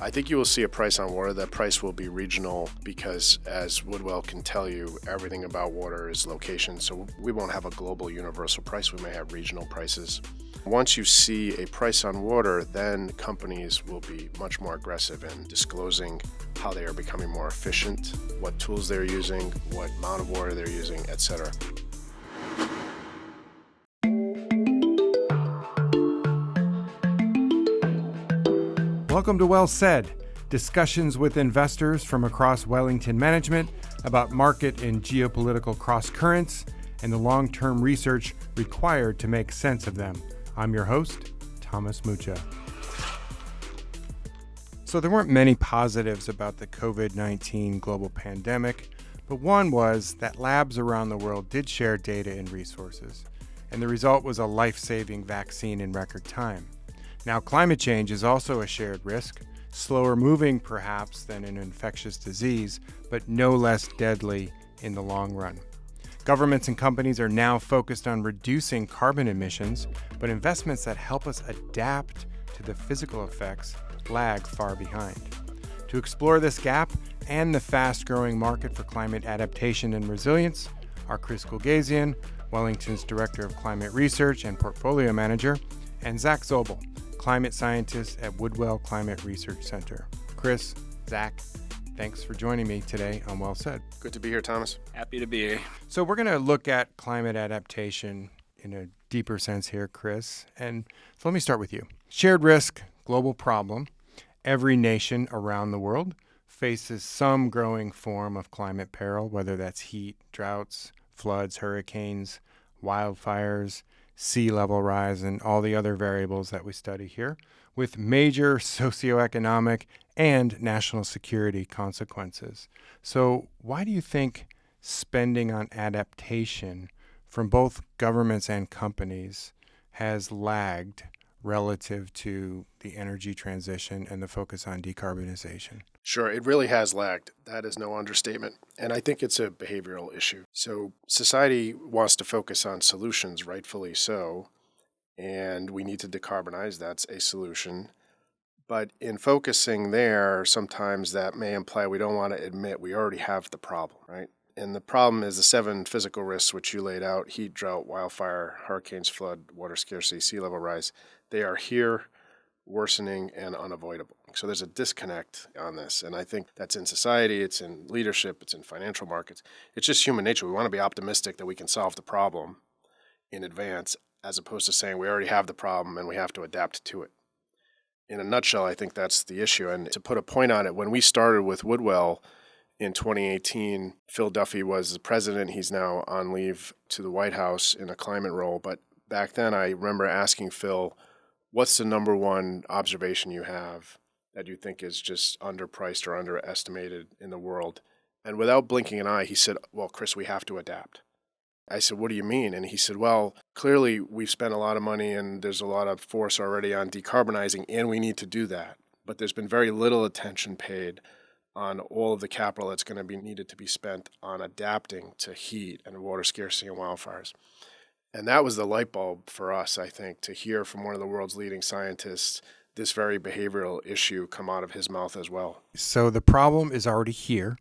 I think you will see a price on water. That price will be regional because, as Woodwell can tell you, everything about water is location. So we won't have a global universal price. We may have regional prices. Once you see a price on water, then companies will be much more aggressive in disclosing how they are becoming more efficient, what tools they're using, what amount of water they're using, etc. Welcome to Well Said, discussions with investors from across Wellington Management about market and geopolitical cross-currents and the long-term research required to make sense of them. I'm your host, Thomas Mucha. So there weren't many positives about the COVID-19 global pandemic, but one was that labs around the world did share data and resources, and the result was a life-saving vaccine in record time. Now, climate change is also a shared risk, slower moving perhaps than an infectious disease, but no less deadly in the long run. Governments and companies are now focused on reducing carbon emissions, but investments that help us adapt to the physical effects lag far behind. To explore this gap and the fast-growing market for climate adaptation and resilience are Chris Goolgasian, Wellington's Director of Climate Research and Portfolio Manager, and Zach Zobel, Climate Scientist at Woodwell Climate Research Center. Chris, Zach, thanks for joining me today on Well Said. Good to be here, Thomas. Happy to be here. So we're going to look at climate adaptation in a deeper sense here, Chris. And so let me start with you. Shared risk, global problem. Every nation around the world faces some growing form of climate peril, whether that's heat, droughts, floods, hurricanes, wildfires, sea level rise, and all the other variables that we study here, with major socioeconomic and national security consequences. So why do you think spending on adaptation from both governments and companies has lagged relative to the energy transition and the focus on decarbonization? Sure, it really has lagged. That is no understatement. And I think it's a behavioral issue. So society wants to focus on solutions, rightfully so, and we need to decarbonize. That's a solution. But in focusing there, sometimes that may imply we don't want to admit we already have the problem, right? And the problem is the 7 physical risks which you laid out: heat, drought, wildfire, hurricanes, flood, water scarcity, sea level rise. They are here, worsening, and unavoidable. So there's a disconnect on this. And I think that's in society, it's in leadership, it's in financial markets. It's just human nature. We want to be optimistic that we can solve the problem in advance, as opposed to saying we already have the problem and we have to adapt to it. In a nutshell, I think that's the issue. And to put a point on it, when we started with Woodwell in 2018, Phil Duffy was the president. He's now on leave to the White House in a climate role. But back then, I remember asking Phil, what's the number one observation you have that you think is just underpriced or underestimated in the world? And without blinking an eye, he said, well, Chris, we have to adapt. I said, what do you mean? And he said, well, clearly we've spent a lot of money and there's a lot of force already on decarbonizing, and we need to do that. But there's been very little attention paid on all of the capital that's going to be needed to be spent on adapting to heat and water scarcity and wildfires. And that was the light bulb for us, I think, to hear from one of the world's leading scientists this very behavioral issue come out of his mouth as well. So the problem is already here,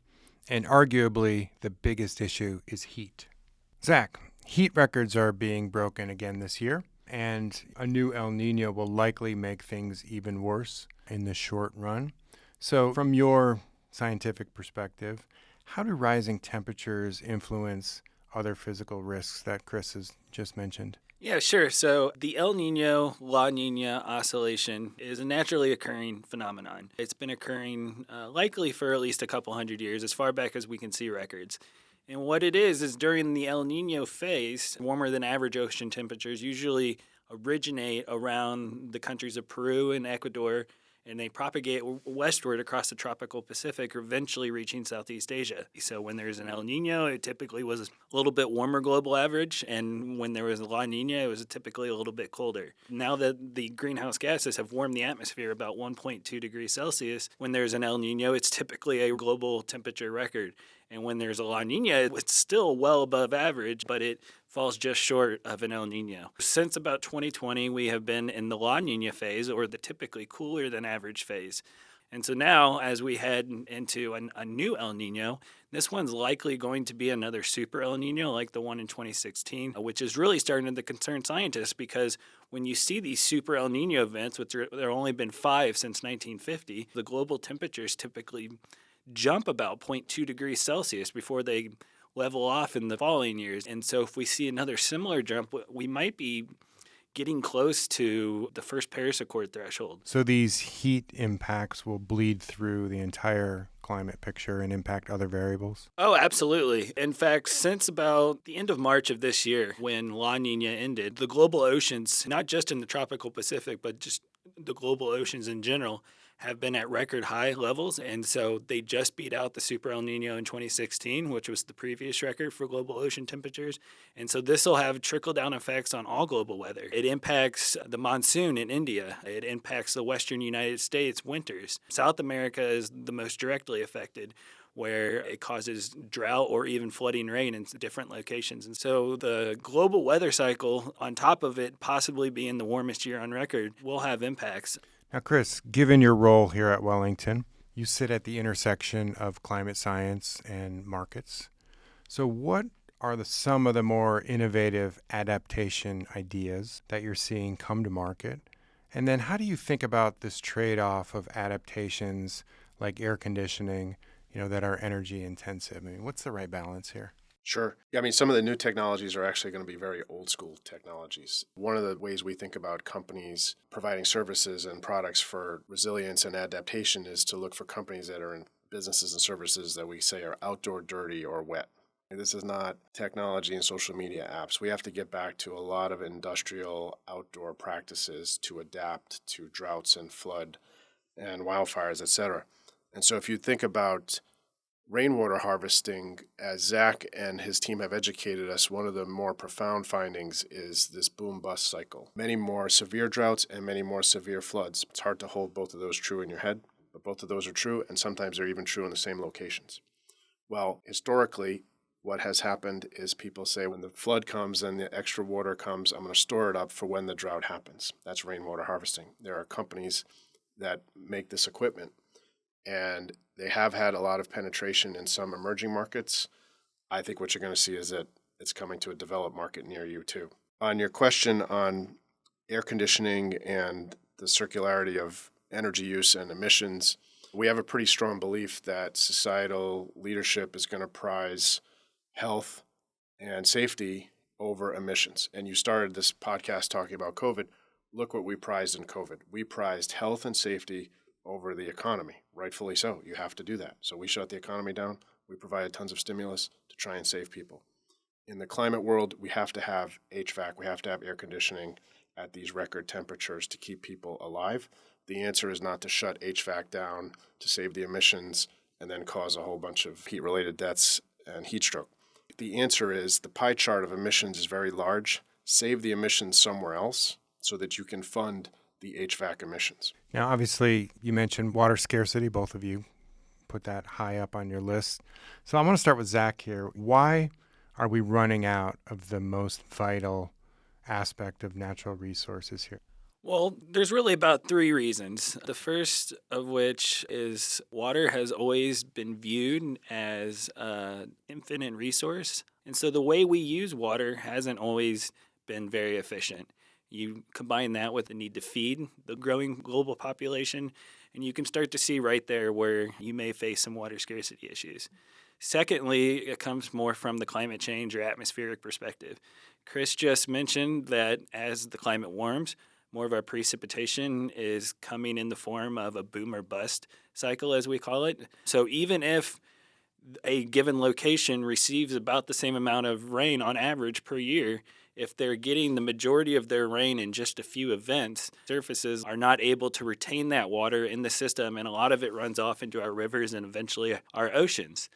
and arguably the biggest issue is heat. Zach, heat records are being broken again this year, and a new El Nino will likely make things even worse in the short run. So from your scientific perspective, how do rising temperatures influence other physical risks that Chris has just mentioned? Yeah, sure. So the El Nino, La Nina oscillation is a naturally occurring phenomenon. It's been occurring likely for at least a couple hundred years, as far back as we can see records. And what it is during the El Nino phase, warmer than average ocean temperatures usually originate around the countries of Peru and Ecuador, and they propagate westward across the tropical Pacific, eventually reaching Southeast Asia. So when there's an El Nino, it typically was a little bit warmer global average, and when there was a La Nina, it was typically a little bit colder. Now that the greenhouse gases have warmed the atmosphere about 1.2 degrees Celsius, when there's an El Nino, it's typically a global temperature record. And when there's a La Nina, it's still well above average, but it falls just short of an El Nino. Since about 2020, we have been in the La Nina phase, or the typically cooler than average phase. And so now, as we head into a new El Nino, this one's likely going to be another super El Nino like the one in 2016, which is really starting to concern scientists because when you see these super El Nino events, which there have only been 5 since 1950, the global temperatures typically jump about 0.2 degrees Celsius before they level off in the following years. And so if we see another similar jump, we might be getting close to the first Paris Accord threshold. So these heat impacts will bleed through the entire climate picture and impact other variables? Oh, absolutely. In fact, since about the end of March of this year, when La Nina ended, the global oceans, not just in the tropical Pacific, but just the global oceans in general, have been at record high levels. And so they just beat out the Super El Nino in 2016, which was the previous record for global ocean temperatures. And so this will have trickle-down effects on all global weather. It impacts the monsoon in India. It impacts the western United States winters. South America is the most directly affected, where it causes drought or even flooding rain in different locations. And so the global weather cycle, on top of it possibly being the warmest year on record, will have impacts. Now, Chris, given your role here at Wellington, you sit at the intersection of climate science and markets. So what are some of the more innovative adaptation ideas that you're seeing come to market? And then how do you think about this trade-off of adaptations like air conditioning, that are energy intensive? I mean, what's the right balance here? Sure. Yeah, I mean, some of the new technologies are actually going to be very old school technologies. One of the ways we think about companies providing services and products for resilience and adaptation is to look for companies that are in businesses and services that we say are outdoor, dirty, or wet. This is not technology and social media apps. We have to get back to a lot of industrial outdoor practices to adapt to droughts and flood and wildfires, et cetera. And so if you think about rainwater harvesting, as Zach and his team have educated us, one of the more profound findings is this boom-bust cycle. Many more severe droughts and many more severe floods. It's hard to hold both of those true in your head, but both of those are true, and sometimes they're even true in the same locations. Well, historically, what has happened is people say when the flood comes and the extra water comes, I'm going to store it up for when the drought happens. That's rainwater harvesting. There are companies that make this equipment, and they have had a lot of penetration in some emerging markets. I think what you're going to see is that it's coming to a developed market near you too. On your question on air conditioning and the circularity of energy use and emissions, we have a pretty strong belief that societal leadership is going to prize health and safety over emissions. And you started this podcast talking about COVID. Look what we prized in COVID. We prized health and safety over the economy. Rightfully so. You have to do that. So we shut the economy down. We provided tons of stimulus to try and save people. In the climate world, we have to have HVAC. We have to have air conditioning at these record temperatures to keep people alive. The answer is not to shut HVAC down to save the emissions and then cause a whole bunch of heat-related deaths and heat stroke. The answer is the pie chart of emissions is very large. Save the emissions somewhere else so that you can fund the HVAC emissions. Now, obviously, you mentioned water scarcity. Both of you put that high up on your list. So I want to start with Zach here. Why are we running out of the most vital aspect of natural resources here? Well, there's really about 3 reasons. The first of which is water has always been viewed as an infinite resource. And so the way we use water hasn't always been very efficient. You combine that with the need to feed the growing global population, and you can start to see right there where you may face some water scarcity issues. Secondly, it comes more from the climate change or atmospheric perspective. Chris just mentioned that as the climate warms, more of our precipitation is coming in the form of a boom or bust cycle, as we call it. So even if a given location receives about the same amount of rain on average per year, if they're getting the majority of their rain in just a few events, surfaces are not able to retain that water in the system, and a lot of it runs off into our rivers and eventually our oceans.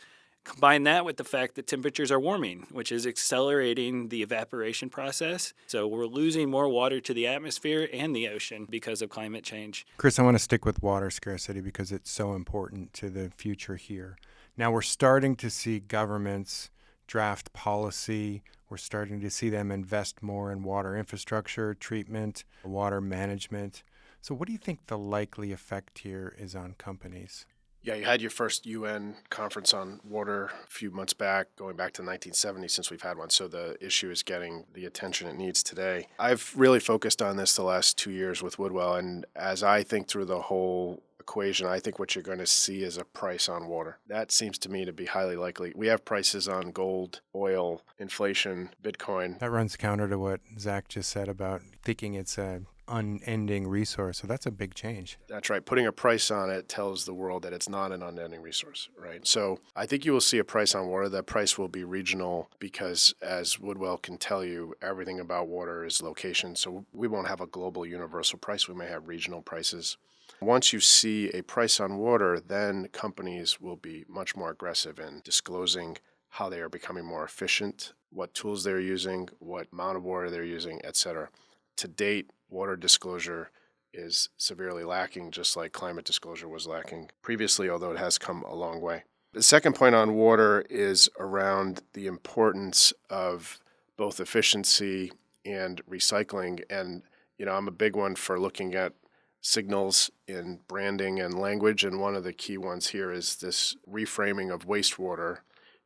Combine that with the fact that temperatures are warming, which is accelerating the evaporation process. So we're losing more water to the atmosphere and the ocean because of climate change. Chris, I want to stick with water scarcity because it's so important to the future here. Now we're starting to see governments draft policy. We're starting to see them invest more in water infrastructure, treatment, water management. So what do you think the likely effect here is on companies? Yeah, you had your first UN conference on water a few months back, going back to 1970 since we've had one. So the issue is getting the attention it needs today. I've really focused on this the last 2 years with Woodwell. And as I think through the whole equation, I think what you're going to see is a price on water. That seems to me to be highly likely. We have prices on gold, oil, inflation, Bitcoin. That runs counter to what Zach just said about thinking it's a unending resource. So that's a big change. That's right. Putting a price on it tells the world that it's not an unending resource, right? So I think you will see a price on water. That price will be regional because, as Woodwell can tell you, everything about water is location. So we won't have a global universal price. We may have regional prices. Once you see a price on water, then companies will be much more aggressive in disclosing how they are becoming more efficient, what tools they're using, what amount of water they're using, et cetera. To date, water disclosure is severely lacking, just like climate disclosure was lacking previously, although it has come a long way. The second point on water is around the importance of both efficiency and recycling. And, I'm a big one for looking at signals in branding and language. And one of the key ones here is this reframing of wastewater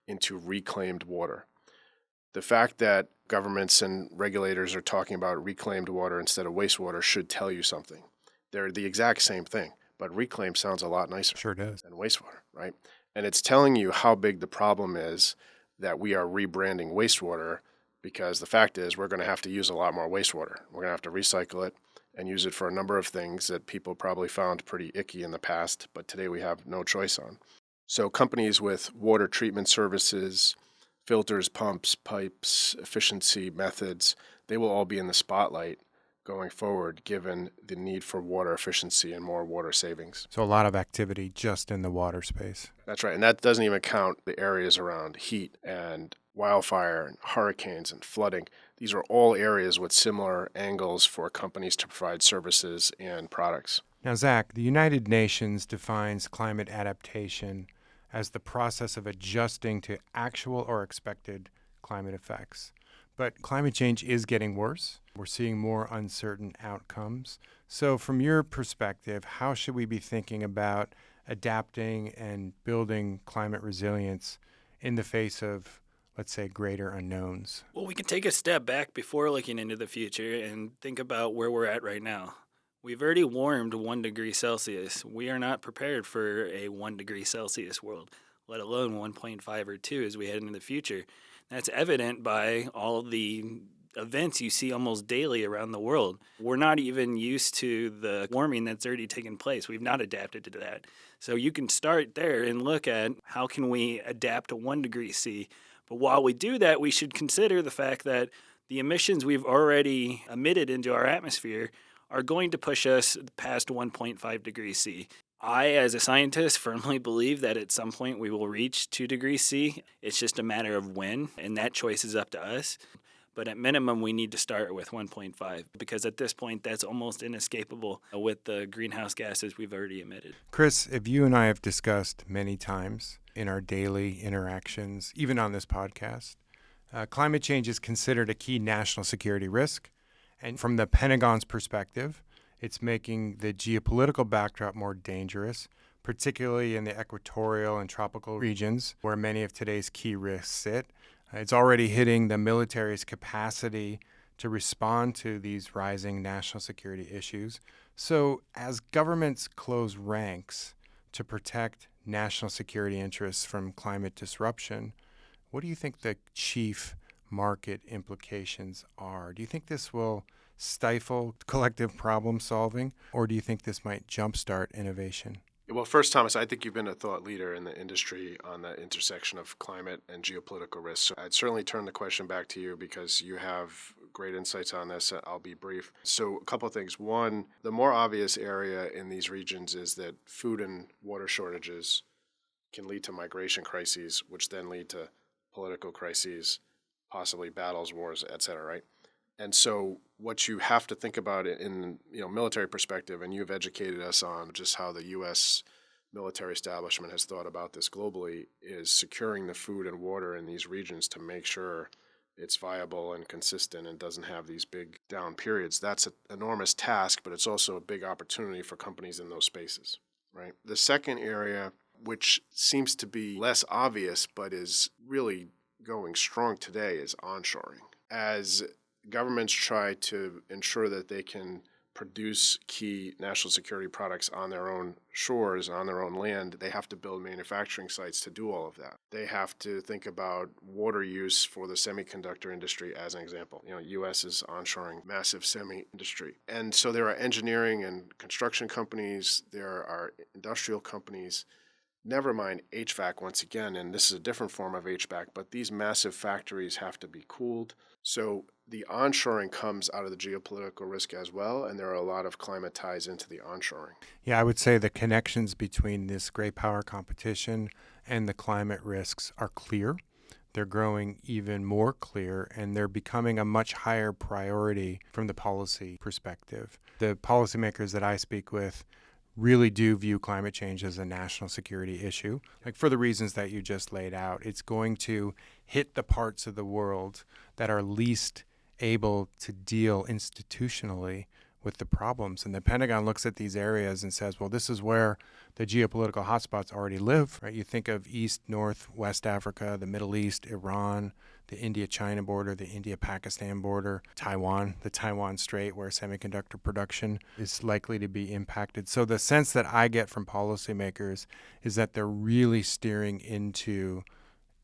into reclaimed water. The fact that governments and regulators are talking about reclaimed water instead of wastewater should tell you something. They're the exact same thing, but reclaimed sounds a lot nicer Sure does. than wastewater, right? And it's telling you how big the problem is that we are rebranding wastewater, because the fact is we're going to have to use a lot more wastewater. We're going to have to recycle it and use it for a number of things that people probably found pretty icky in the past, but today we have no choice on. So companies with water treatment services, filters, pumps, pipes, efficiency methods, they will all be in the spotlight going forward, given the need for water efficiency and more water savings. So a lot of activity just in the water space. That's right. And that doesn't even count the areas around heat and wildfire and hurricanes and flooding. These are all areas with similar angles for companies to provide services and products. Now, Zach, the United Nations defines climate adaptation as the process of adjusting to actual or expected climate effects. But climate change is getting worse. We're seeing more uncertain outcomes. So from your perspective, how should we be thinking about adapting and building climate resilience in the face of, let's say, greater unknowns? Well, we can take a step back before looking into the future and think about where we're at right now. We've already warmed 1 degree Celsius. We are not prepared for a 1 degree Celsius world, let alone 1.5 or 2 as we head into the future. That's evident by all the events you see almost daily around the world. We're not even used to the warming that's already taken place. We've not adapted to that. So you can start there and look at how can we adapt to 1 degree C. But while we do that, we should consider the fact that the emissions we've already emitted into our atmosphere are going to push us past 1.5 degrees C. I, as a scientist, firmly believe that at some point we will reach 2 degrees C. It's just a matter of when, and that choice is up to us. But at minimum, we need to start with 1.5 because at this point, that's almost inescapable with the greenhouse gases we've already emitted. Chris, if you and I have discussed many times in our daily interactions, even on this podcast, climate change is considered a key national security risk. And from the Pentagon's perspective, it's making the geopolitical backdrop more dangerous, particularly in the equatorial and tropical regions where many of today's key risks sit. It's already hitting the military's capacity to respond to these rising national security issues. So as governments close ranks to protect national security interests from climate disruption, what do you think the chief market implications are? Do you think this will stifle collective problem solving, or do you think this might jumpstart innovation? Well, first, Thomas, I think you've been a thought leader in the industry on the intersection of climate and geopolitical risks. So I'd certainly turn the question back to you because you have great insights on this. I'll be brief. So a couple of things. One, the more obvious area in these regions is that food and water shortages can lead to migration crises, which then lead to political crises, possibly battles, wars, et cetera, right? And so what you have to think about in military perspective, and you've educated us on just how the U.S. military establishment has thought about this globally, is securing the food and water in these regions to make sure it's viable and consistent and doesn't have these big down periods. That's an enormous task, but it's also a big opportunity for companies in those spaces, right? The second area, which seems to be less obvious but is really going strong today, is onshoring. As governments try to ensure that they can produce key national security products on their own shores, on their own land, they have to build manufacturing sites to do all of that. They have to think about water use for the semiconductor industry, as an example. U.S. is onshoring massive semi industry. And so there are engineering and construction companies, there are industrial companies, never mind HVAC once again, and this is a different form of HVAC, but these massive factories have to be cooled. So the onshoring comes out of the geopolitical risk as well, and there are a lot of climate ties into the onshoring. Yeah, I would say the connections between this great power competition and the climate risks are clear. They're growing even more clear, and they're becoming a much higher priority from the policy perspective. The policymakers that I speak with really do view climate change as a national security issue. Like, for the reasons that you just laid out, it's going to hit the parts of the world that are least able to deal institutionally with the problems. And the Pentagon looks at these areas and says, well, this is where the geopolitical hotspots already live, right? You think of East, North, West Africa, the Middle East, Iran, the India-China border, the India-Pakistan border, Taiwan, the Taiwan Strait, where semiconductor production is likely to be impacted. So the sense that I get from policymakers is that they're really steering into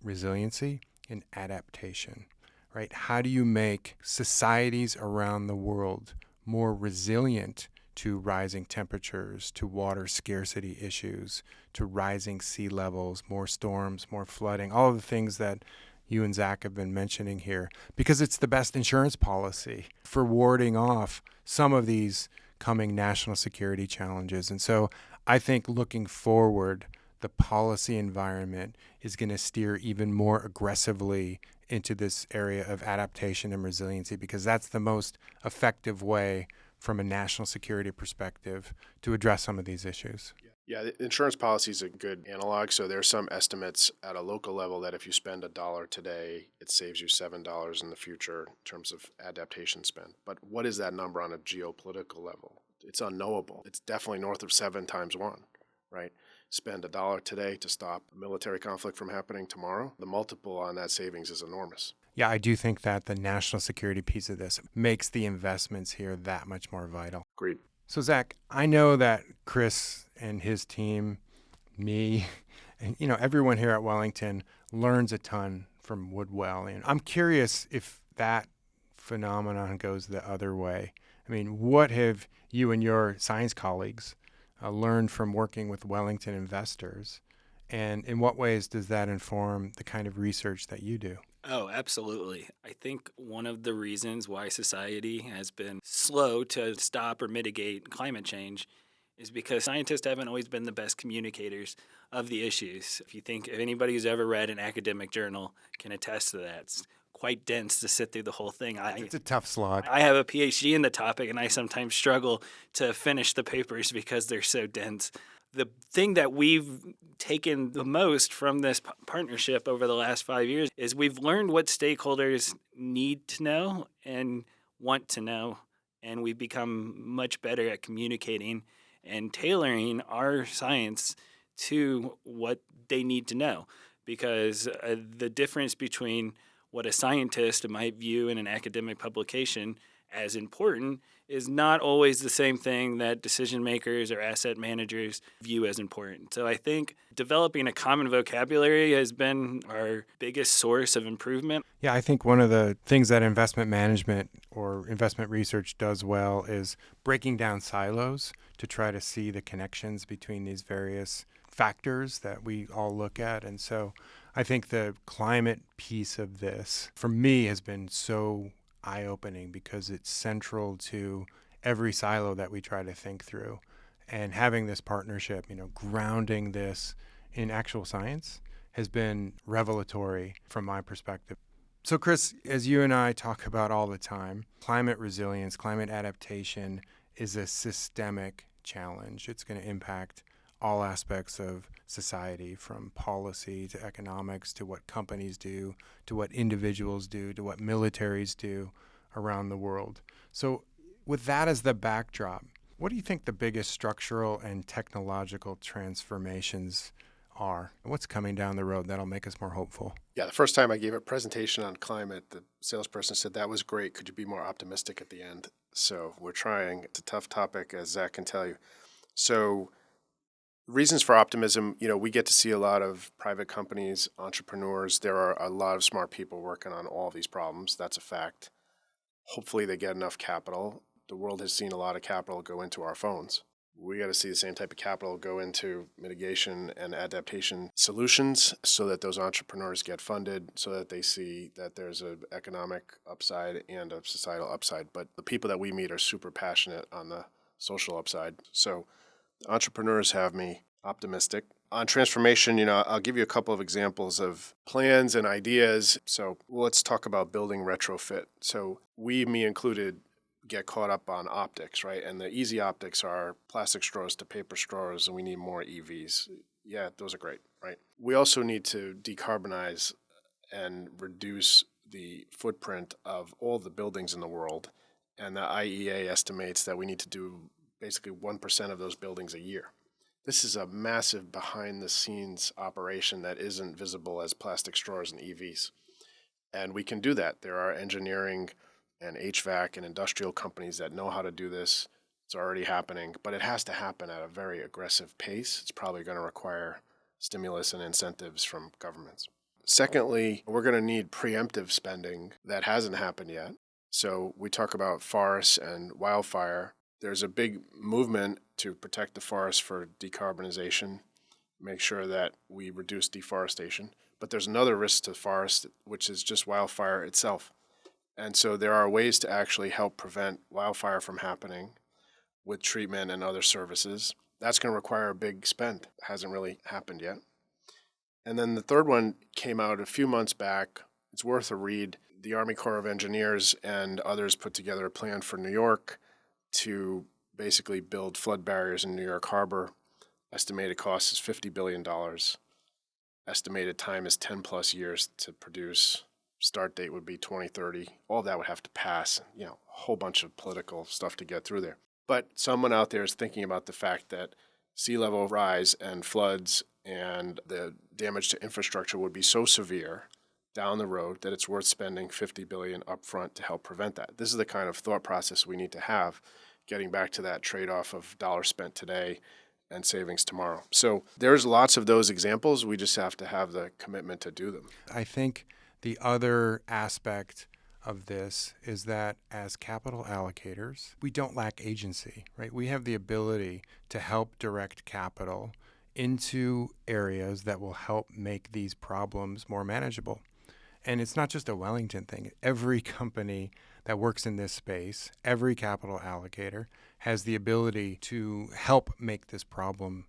resiliency and adaptation, right? How do you make societies around the world more resilient to rising temperatures, to water scarcity issues, to rising sea levels, more storms, more flooding, all of the things that you and Zach have been mentioning here, because it's the best insurance policy for warding off some of these coming national security challenges. And so I think looking forward, the policy environment is going to steer even more aggressively into this area of adaptation and resiliency, because that's the most effective way from a national security perspective to address some of these issues. Yeah, the insurance policy is a good analog. So there are some estimates at a local level that if you spend $1 today, it saves you $7 in the future in terms of adaptation spend. But what is that number on a geopolitical level? It's unknowable. It's definitely north of 7 times 1, right? Spend $1 today to stop a military conflict from happening tomorrow. The multiple on that savings is enormous. Yeah, I do think that the national security piece of this makes the investments here that much more vital. Agreed. So, Zach, I know that Chris and his team, me, and everyone here at Wellington learns a ton from Woodwell. And I'm curious if that phenomenon goes the other way. I mean, what have you and your science colleagues learned from working with Wellington investors? And in what ways does that inform the kind of research that you do? Oh, absolutely. I think one of the reasons why society has been slow to stop or mitigate climate change is because scientists haven't always been the best communicators of the issues. If anybody who's ever read an academic journal can attest to that. It's quite dense to sit through the whole thing. It's a tough slog. I have a PhD in the topic, and I sometimes struggle to finish the papers because they're so dense. The thing that we've taken the most from this partnership over the last 5 years is we've learned what stakeholders need to know and want to know, and we've become much better at communicating and tailoring our science to what they need to know, because the difference between what a scientist might view in an academic publication as important is not always the same thing that decision makers or asset managers view as important. So I think developing a common vocabulary has been our biggest source of improvement. Yeah, I think one of the things that investment management or investment research does well is breaking down silos to try to see the connections between these various factors that we all look at. And so I think the climate piece of this, for me, has been so eye-opening because it's central to every silo that we try to think through. And having this partnership, grounding this in actual science has been revelatory from my perspective. So, Chris, as you and I talk about all the time, climate resilience, climate adaptation is a systemic challenge. It's going to impact all aspects of society, from policy to economics to what companies do, to what individuals do, to what militaries do around the world. So with that as the backdrop, what do you think the biggest structural and technological transformations are? What's coming down the road that'll make us more hopeful? Yeah, the first time I gave a presentation on climate, the salesperson said, "That was great. Could you be more optimistic at the end?" So we're trying. It's a tough topic, as Zach can tell you. So reasons for optimism, we get to see a lot of private companies, entrepreneurs. There are a lot of smart people working on all these problems. That's a fact. Hopefully they get enough capital. The world has seen a lot of capital go into our phones. We got to see the same type of capital go into mitigation and adaptation solutions so that those entrepreneurs get funded, so that they see that there's an economic upside and a societal upside. But the people that we meet are super passionate on the social upside. So entrepreneurs have me optimistic. On transformation, I'll give you a couple of examples of plans and ideas. So let's talk about building retrofit. So we, me included, get caught up on optics, right? And the easy optics are plastic straws to paper straws, and we need more EVs. Yeah, those are great, right? We also need to decarbonize and reduce the footprint of all the buildings in the world. And the IEA estimates that we need to do basically 1% of those buildings a year. This is a massive behind-the-scenes operation that isn't visible as plastic straws and EVs. And we can do that. There are engineering and HVAC and industrial companies that know how to do this. It's already happening, but it has to happen at a very aggressive pace. It's probably going to require stimulus and incentives from governments. Secondly, we're going to need preemptive spending that hasn't happened yet. So we talk about forests and wildfire. There's a big movement to protect the forest for decarbonization, make sure that we reduce deforestation. But there's another risk to forest, which is just wildfire itself. And so there are ways to actually help prevent wildfire from happening with treatment and other services. That's going to require a big spend. It hasn't really happened yet. And then the third one came out a few months back. It's worth a read. The Army Corps of Engineers and others put together a plan for New York to basically build flood barriers in New York Harbor. Estimated cost is $50 billion. Estimated time is 10 plus years to produce. Start date would be 2030. All that would have to pass, a whole bunch of political stuff to get through there. But someone out there is thinking about the fact that sea level rise and floods and the damage to infrastructure would be so severe down the road that it's worth spending $50 billion upfront to help prevent that. This is the kind of thought process we need to have, getting back to that trade-off of dollars spent today and savings tomorrow. So there's lots of those examples. We just have to have the commitment to do them. I think the other aspect of this is that as capital allocators, we don't lack agency, right? We have the ability to help direct capital into areas that will help make these problems more manageable. And it's not just a Wellington thing. Every company that works in this space, every capital allocator has the ability to help make this problem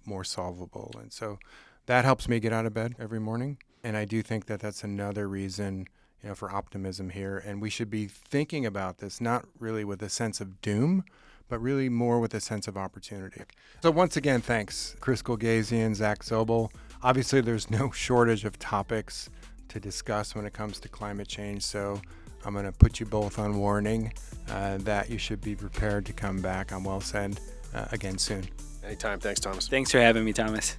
more solvable. And so that helps me get out of bed every morning. And I do think that that's another reason, for optimism here. And we should be thinking about this not really with a sense of doom, but really more with a sense of opportunity. So once again, thanks, Chris Goolgasian, Zach Zobel. Obviously, there's no shortage of topics to discuss when it comes to climate change. So I'm going to put you both on warning that you should be prepared to come back on Well Said again soon. Anytime. Thanks, Thomas. Thanks for having me, Thomas.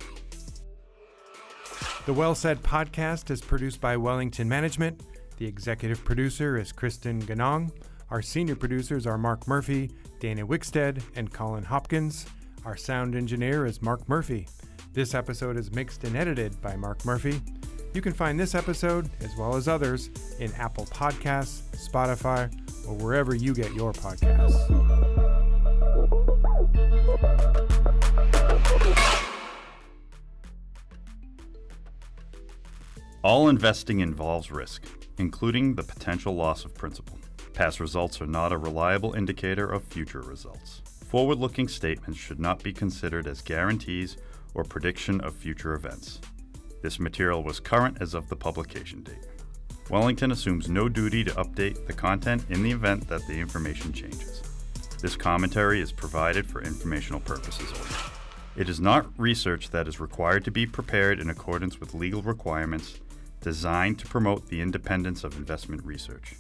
The Well Said podcast is produced by Wellington Management. The executive producer is Kristen Ganong. Our senior producers are Mark Murphy, Dana Wickstead, and Colin Hopkins. Our sound engineer is Mark Murphy. This episode is mixed and edited by Mark Murphy. You can find this episode, as well as others, in Apple Podcasts, Spotify, or wherever you get your podcasts. All investing involves risk, including the potential loss of principal. Past results are not a reliable indicator of future results. Forward-looking statements should not be considered as guarantees or prediction of future events. This material was current as of the publication date. Wellington assumes no duty to update the content in the event that the information changes. This commentary is provided for informational purposes only. It is not research that is required to be prepared in accordance with legal requirements designed to promote the independence of investment research.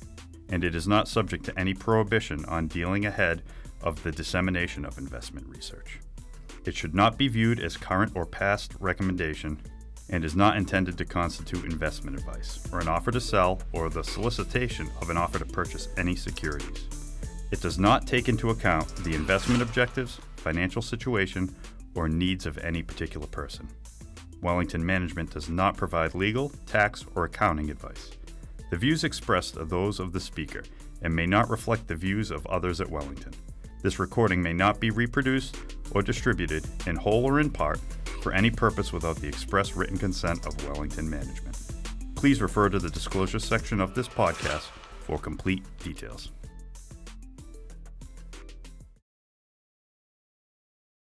And it is not subject to any prohibition on dealing ahead of the dissemination of investment research. It should not be viewed as current or past recommendation and is not intended to constitute investment advice or an offer to sell or the solicitation of an offer to purchase any securities. It does not take into account the investment objectives, financial situation, or needs of any particular person. Wellington Management does not provide legal, tax, or accounting advice. The views expressed are those of the speaker and may not reflect the views of others at Wellington. This recording may not be reproduced or distributed in whole or in part for any purpose without the express written consent of Wellington Management. Please refer to the disclosure section of this podcast for complete details.